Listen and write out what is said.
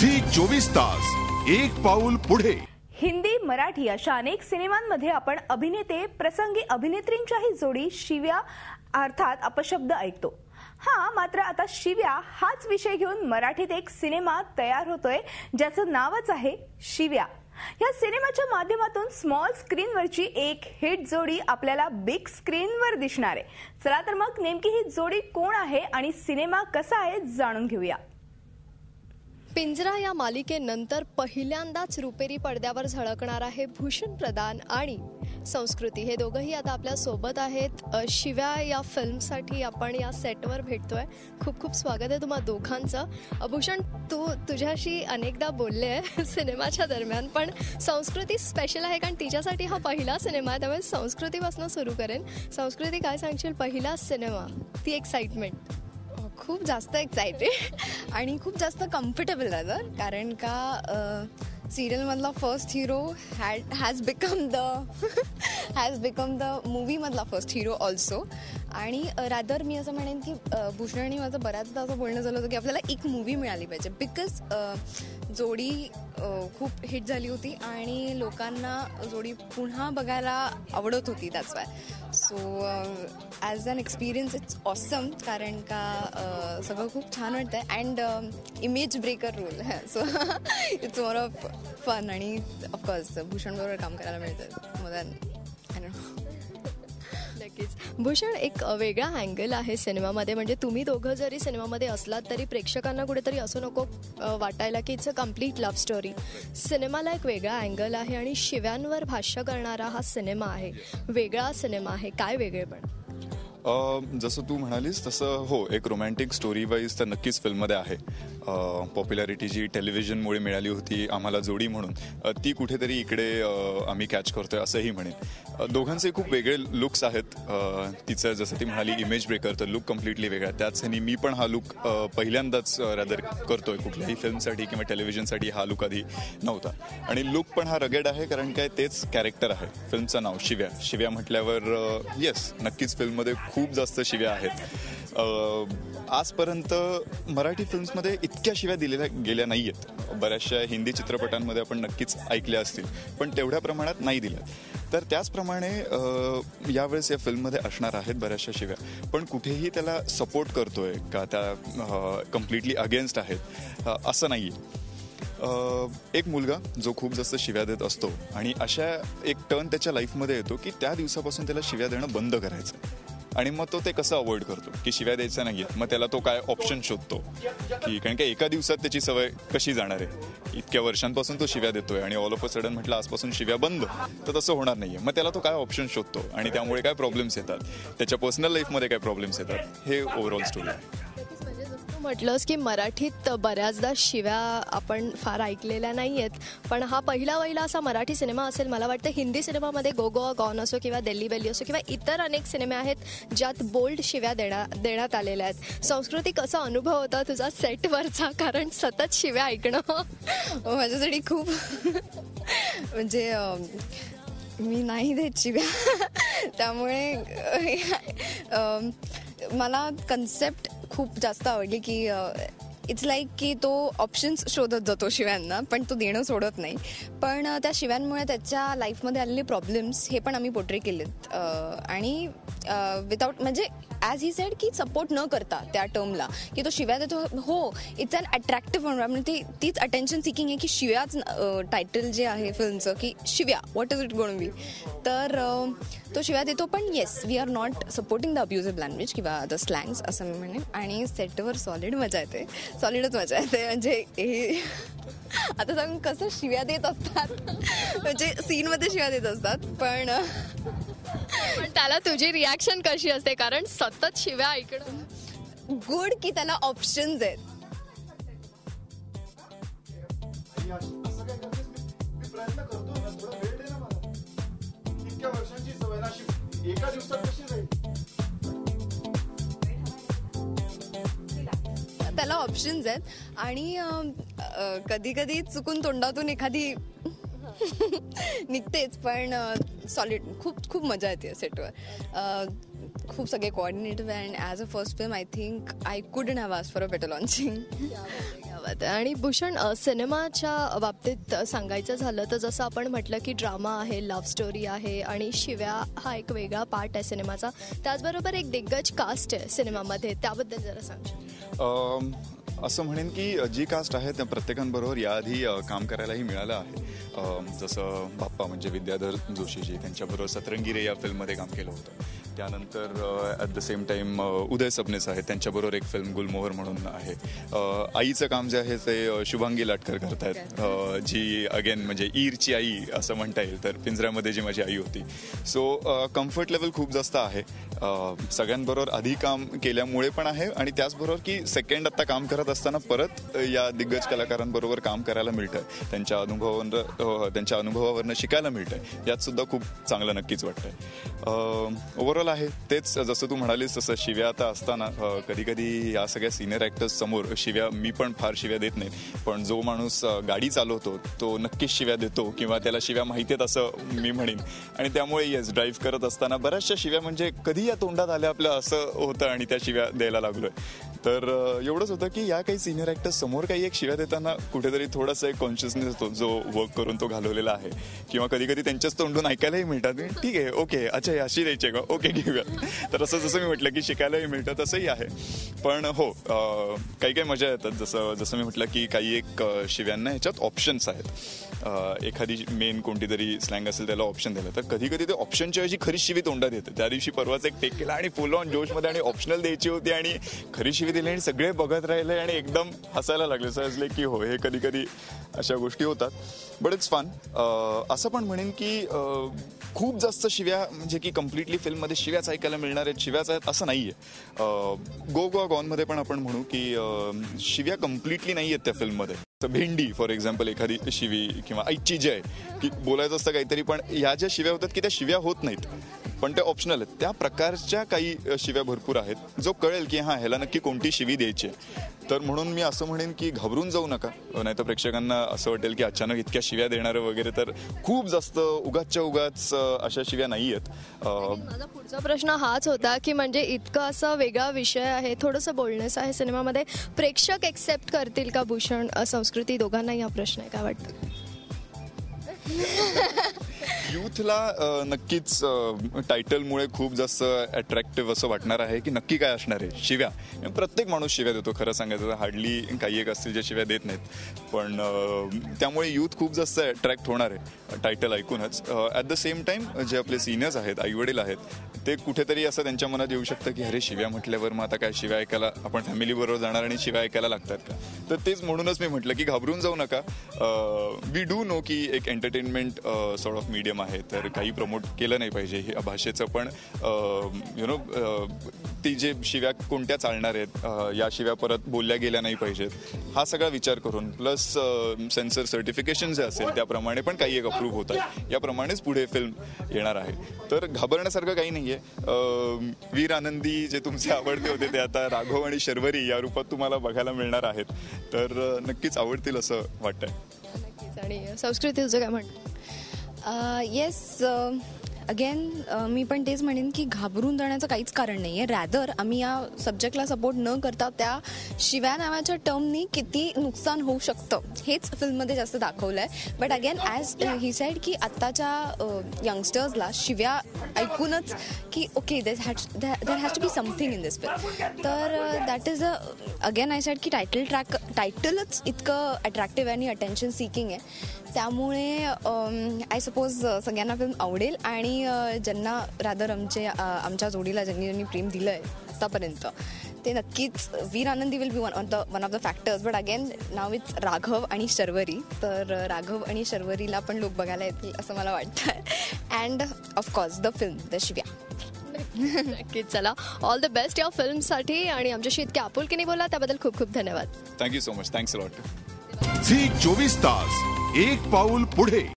Zee 24 Taas एक पाऊल पुढे. हिंदी मराठी अशा अनेक सिनेमांमध्ये आपण अभिनेते प्रसंगी अभिनेत्रींच्याही जोडी शिव्या अर्थात अपशब्द ऐकतो. मात्र आता शिव्या हाच विषय घेऊन मराठीत एक सिनेमा तयार होतोय ज्याचं नावच आहे शिव्या. या सिनेमाच्या माध्यमातून स्मॉल स्क्रीनवरची एक हिट जोडी आपल्याला बिग स्क्रीनवर दिसणार आहे. चला तर मग नेमकी ही जोडी कोण आहे आणि सिनेमा कसा आहे जाणून घेऊया. पिंजरा या मालिकेनंतर पहिल्यांदाच रुपेरी पडद्यावर झळकणार आहे भूषण प्रधान आणि संस्कृती. हे दोघंही आता आपल्या सोबत आहेत. शिव्या या फिल्मसाठी आपण या सेटवर भेटतोय. खूप खूप स्वागत आहे तुम्हा दोघांचं. भूषण, तुझ्याशी अनेकदा बोलले आहे सिनेमाच्या दरम्यान, पण संस्कृती स्पेशल आहे कारण तिच्यासाठी हा पहिला सिनेमा आहे, त्यामुळे संस्कृतीपासून सुरू करेन. संस्कृती, काय सांगशील, पहिला सिनेमा, ती एक्साइटमेंट? खूप जास्त एक्साइटेड आणि खूप जास्त कम्फर्टेबल रादर, कारण का सिरियलमधला first hero has become the मूवीमधला फर्स्ट हिरो ऑल्सो. आणि रादर मी असं म्हणेन की भूषण आणि माझं बऱ्याचदा असं बोलणं झालं होतं की आपल्याला एक मूवी मिळाली पाहिजे, बिकॉज जोडी खूप हिट झाली होती आणि लोकांना जोडी पुन्हा बघायला आवडत होती. That's why. So as an experience it's awesome, कारण का सगळं खूप छान वाटतं आहे. And image breaker role, so it's more of fun. आणि ऑफकोर्स भूषणबरोबर काम करायला मिळतं मोर दॅन नक्कीच. भूषण, एक वेगळा अँगल आहे सिनेमामध्ये, म्हणजे तुम्ही दोघं जरी सिनेमामध्ये असलात तरी प्रेक्षकांना कुठेतरी असं नको वाटायला की it's a complete love story. सिनेमाला एक वेगळा अँगल आहे आणि शिव्यांवर भाष्य करणारा हा सिनेमा आहे. वेगळा सिनेमा आहे. काय वेगळेपण? जसं तू म्हणालीस तसं हो, एक रोमॅन्टिक स्टोरी वाईज तर नक्कीच फिल्ममध्ये आहे. पॉप्युलॅरिटी जी टेलिव्हिजनमुळे मिळाली होती आम्हाला जोडी म्हणून, ती कुठेतरी इकडे आम्ही कॅच करतोय असंही म्हणेन. दोघांचे खूप वेगळे लुक्स आहेत. तिचं जसं ती म्हणाली इमेज ब्रेकर, तर लुक कम्प्लिटली वेगळा. त्याच ह्यानी मी पण हा लुक पहिल्यांदाच रॅदर करतोय. कुठल्याही फिल्मसाठी किंवा टेलिव्हिजनसाठी हा लुक आधी नव्हता. आणि लुक पण हा रगेड आहे, कारण काय तेच कॅरेक्टर आहे. फिल्मचं नाव शिव्या. शिव्या म्हटल्यावर येस, नक्कीच फिल्ममध्ये खूप जास्त शिव्या आहेत. आजपर्यंत मराठी फिल्म्समध्ये इतक्या शिव्या दिलेल्या गेल्या नाही आहेत. बऱ्याचशा हिंदी चित्रपटांमध्ये आपण नक्कीच ऐकल्या असतील, पण तेवढ्या प्रमाणात नाही दिल्या. तर त्याचप्रमाणे यावेळेस या फिल्ममध्ये असणार आहेत बऱ्याचशा शिव्या, पण कुठेही त्याला सपोर्ट करतोय का त्या कम्प्लिटली अगेन्स्ट आहेत असं नाही आहे. एक मुलगा जो खूप जास्त शिव्या देत असतो आणि अशा एक टर्न त्याच्या लाईफमध्ये येतो की त्या दिवसापासून त्याला शिव्या देणं बंद करायचं. आणि मग तो ते कसं अवॉइड करतो की शिव्या द्यायचा नाही आहे. मग त्याला तो काय ऑप्शन शोधतो की, कारण का एका दिवसात त्याची सवय कशी जाणार आहे. इतक्या वर्षांपासून तो शिव्या देतोय आणि ऑल ऑफ अ सडन म्हटलं आजपासून शिव्या बंद, तर तसं होणार नाही आहे. मग त्याला तो काय ऑप्शन शोधतो आणि त्यामुळे काय प्रॉब्लेम्स येतात, त्याच्या पर्सनल लाईफमध्ये काय प्रॉब्लेम्स येतात, हे ओव्हरऑल स्टोरी आहे. म्हटलंस की मराठीत बऱ्याचदा शिव्या आपण फार ऐकलेल्या नाही आहेत, पण हा पहिला असा मराठी सिनेमा असेल मला वाटतं. हिंदी सिनेमामध्ये गो गोवा गॉन असो किंवा दिल्ली बेली असो किंवा इतर अनेक सिनेमे आहेत ज्यात बोल्ड शिव्या देण्यात आलेल्या आहेत. संस्कृती, कसा अनुभव होता तुझा सेटवरचा, कारण सतत शिव्या ऐकणं माझ्यासाठी खूप म्हणजे मी नाही देत शिव्या त्यामुळे मला कन्सेप्ट खूप जास्त आवडली की इट्स लाईक की तो ऑप्शन्स शोधत जातो शिव्यांना, पण तो देणं सोडत नाही. पण त्या शिव्यांमुळे त्याच्या लाईफमध्ये आलेले प्रॉब्लेम्स हे पण आम्ही पोर्ट्रे केलेत. आणि विदाऊट, म्हणजे ॲज ही सेड की सपोर्ट न करता त्या टर्मला की तो शिव्या देतो. हो, इट्स अन अट्रॅक्टिव्ह म्हणून, म्हणजे तीच अटेन्शन सिकिंग आहे की शिव्याच टायटल जे आहे फिल्मचं की शिव्या, what is it going be. तर तो शिव्या देतो, पण yes, we are not supporting the abusive language किंवा द स्लँग्स असं मी म्हणेन. आणि सेटवर सॉलिडच मजा येते. म्हणजे हे आता सांग कसं शिव्या देत असतात, म्हणजे सीनमध्ये शिव्या देत असतात, पण त्याला तुझी रिॲक्शन कशी असते, कारण सतत शिव्या ऐकणं? गुड की त्याला ऑप्शन्स आहेत. त्याला ऑप्शन्स आहेत आणि कधी कधी चुकून तोंडातून एखादी निघतेच, पण सॉलिड खूप खूप मजा येते सेटवर. खूप सगळे कोऑर्डिनेटिव्ह आहे and as a first film I think I couldn't have asked for a better launching. आणि भूषण, सिनेमाच्या बाबतीत सांगायचं झालं तर जसं आपण म्हटलं की ड्रामा आहे, लव्ह स्टोरी आहे आणि शिव्या हा एक वेगळा पार्ट आहे सिनेमाचा. त्याचबरोबर एक दिग्गज कास्ट आहे सिनेमामध्ये, त्याबद्दल जरा सांगशील? असं म्हणेन की जी कास्ट आहे त्या प्रत्येकांबरोबर याआधी काम करायलाही मिळालं आहे. जसं बाप्पा म्हणजे विद्याधर जोशीजी, त्यांच्याबरोबर सतरंगी रे या फिल्ममध्ये काम केलं होतं. त्यानंतर ॲट द सेम टाईम उदय सबनीस आहेत, त्यांच्याबरोबर एक फिल्म गुलमोहर म्हणून आहे. आईचं काम जे आहे ते शुभांगी लाटकर करतायत, जी अगेन म्हणजे ईरची आई असं म्हणता येईल, तर पिंजऱ्यामध्ये जी माझी आई होती. सो कम्फर्ट लेवल खूप जास्त आहे. सगळ्यांबरोबर आधी काम केल्यामुळे पण आहे आणि त्याचबरोबर की सेकंड आत्ता काम करत असताना परत या दिग्गज कलाकारांबरोबर काम करायला मिळतं, त्यांच्या अनुभवावरनं शिकायला मिळतं, यात सुद्धा खूप चांगलं नक्कीच वाटतंय. ओव्हरऑल आहे तेच, जसं तू म्हणालीस तसं शिव्या आता असताना कधी कधी या सगळ्या सिनियर ॲक्टर्स समोर शिव्या, मी पण फार शिव्या देत नाही, पण जो माणूस गाडी चालवतो तो नक्कीच शिव्या देतो किंवा त्याला शिव्या माहिती आहेत असं मी म्हणेन. आणि त्यामुळे येस, ड्राईव्ह करत असताना बऱ्याचशा शिव्या म्हणजे कधी या तोंडात आल्या आपल्या असं होतं आणि त्या शिव्या द्यायला लागलोय. तर एवढंच होतं की या काही सिनियर ॲक्टर्स समोर काही एक शिव्या देताना कुठेतरी थोडासा एक कॉन्शियसनेस असतो जो वर्क करून तो घालवलेला आहे, किंवा कधी कधी त्यांच्याच तोंडून ऐकायलाही मिळतात, ठीक आहे, ओके, अच्छा अशी द्यायची का, ओके घेऊया. तर असं जसं मी म्हटलं की शिकायलाही मिळतं तसंही आहे. पण हो, काही काही मजा येतात. जसं मी म्हटलं की काही एक शिव्यांना ह्याच्यात ऑप्शन्स आहेत. एखादी मेन कोणती तरी स्लँग असेल त्याला ऑप्शन दिलं, तर कधी कधी ते ऑप्शनच्या ऐवजी खरी शिवी तोंडात येते. त्या दिवशी परवाच एक टेक केला आणि फुल ऑन जोशमध्ये आणि ऑप्शनल द्यायची होती आणि खरी शिवी दिली आणि सगळे बघत राहिले आणि एकदम हसायला लागले. समजले की हो, हे कधी कधी अशा गोष्टी होतात, बट इट्स फन. असं पण म्हणेन की खूप जास्त शिव्या म्हणजे की कम्प्लिटली फिल्ममध्ये शिव्याच ऐकायला मिळणार आहेत, शिव्याच आहेत असं नाही आहे. गो गोवा गॉनमध्ये पण आपण म्हणू की शिव्या कम्प्लिटली नाही आहेत त्या फिल्ममध्ये. भेंडी फॉर एक्झाम्पल एखादी शिवी, किंवा ऐची जय, की बोलायचं असतं काहीतरी पण ह्या ज्या शिव्या होतात की त्या शिव्या होत नाहीत पण त्या ऑप्शनल आहेत, त्या प्रकारच्या काही शिव्या भरपूर आहेत जो कळेल की हां, ह्याला नक्की कोणती शिवी द्यायची. तर म्हणून मी असं म्हणेन की घाबरून जाऊ नका, नाही तर प्रेक्षकांना असं वाटेल की अचानक इतक्या शिव्या देणारं वगैरे. तर खूप जास्त उगाचच्या उगाच अशा शिव्या नाही आहेत. माझा पुढचा प्रश्न हाच होता की म्हणजे इतकं असा वेगळा विषय आहे, थोडंसं बोलण्याचं आहे सिनेमामध्ये, प्रेक्षक एक्सेप्ट करतील का भूषण, संस्कृती, दोघांनाही हा प्रश्न आहे, काय वाटतं? यूथला नक्कीच टायटलमुळे खूप जास्त अट्रॅक्टिव्ह असं वाटणार आहे की नक्की काय असणार आहे. शिव्या, प्रत्येक माणूस शिव्या देतो खरं सांगायचं तर, हार्डली काही एक असतील जे शिव्या देत नाहीत, पण त्यामुळे यूथ खूप जास्त अट्रॅक्ट होणार आहे टायटल ऐकूनच. ॲट द सेम टाईम जे आपले सिनियर्स आहेत, आईवडील आहेत, ते कुठेतरी असं त्यांच्या मनात येऊ शकतं की अरे शिव्या म्हटल्यावर मग आता काय शिव्या ऐकायला आपण फॅमिलीबरोबर जाणार आणि शिव्या ऐकायला लागतात का. तर तेच म्हणूनच मी म्हटलं की घाबरून जाऊ नका. वी डू नो की एक एंटरटेनमेंट सॉर्ट ऑफ मीडियम आहे, तर काही प्रमोट केलं नाही पाहिजे हे भाषेचं, पण ती जे शिव्या कोणत्या चालणार आहेत, या शिव्या परत बोलल्या गेल्या नाही पाहिजेत, हा सगळा विचार करून, प्लस सेन्सर सर्टिफिकेशन जे असेल त्याप्रमाणे पण काही एक अप्रूव्ह होत आहे, याप्रमाणेच पुढे फिल्म येणार आहे. तर घाबरण्यासारखं काही नाही आहे. वीर आनंदी जे तुमचे आवडते होते ते आता राघव आणि शर्वरी या रूपात तुम्हाला बघायला मिळणार आहेत, तर नक्कीच आवडतील असं वाटतंय. नक्कीच. आणि संस्कृती, तुझं काय म्हणणं? येस, अगेन मी पण तेच म्हणेन की घाबरून जाण्याचं काहीच कारण नाही आहे. रॅदर आम्ही या सब्जेक्टला सपोर्ट न करता त्या शिव्या नावाच्या टर्मनी किती नुकसान होऊ शकतं हेच फिल्ममध्ये जास्त दाखवलं आहे. But again as he said की आत्ताच्या यंगस्टर्सला शिव्या ऐकूनच की okay there has to be something in this film, तर that is again I said की टायटलच इतकं अट्रॅक्टिव्ह आहे आणि अटेन्शन सिकिंग आहे, त्यामुळे आय सपोज सगळ्यांना फिल्म आवडेल. आणि ज्यांना रादर आमच्या जोडीला ज्यांनी प्रेम दिलं आहे आत्तापर्यंत, ते नक्कीच वीर आनंदी will be one of the factors. But again now it's Raghav आणि शर्वरी, तर राघव आणि शर्वरीला पण लोक बघायला येतील असं मला वाटतं. And of course the film the शिव्या. नक्कीच. चला, ऑल द बेस्ट या फिल्मसाठी, आणि आमच्याशी इतक्या आपुलकीने बोला त्याबद्दल खूप खूप धन्यवाद. Thank you so much. Thanks a lot. Zee 24 Taas, एक पाऊल पुढे.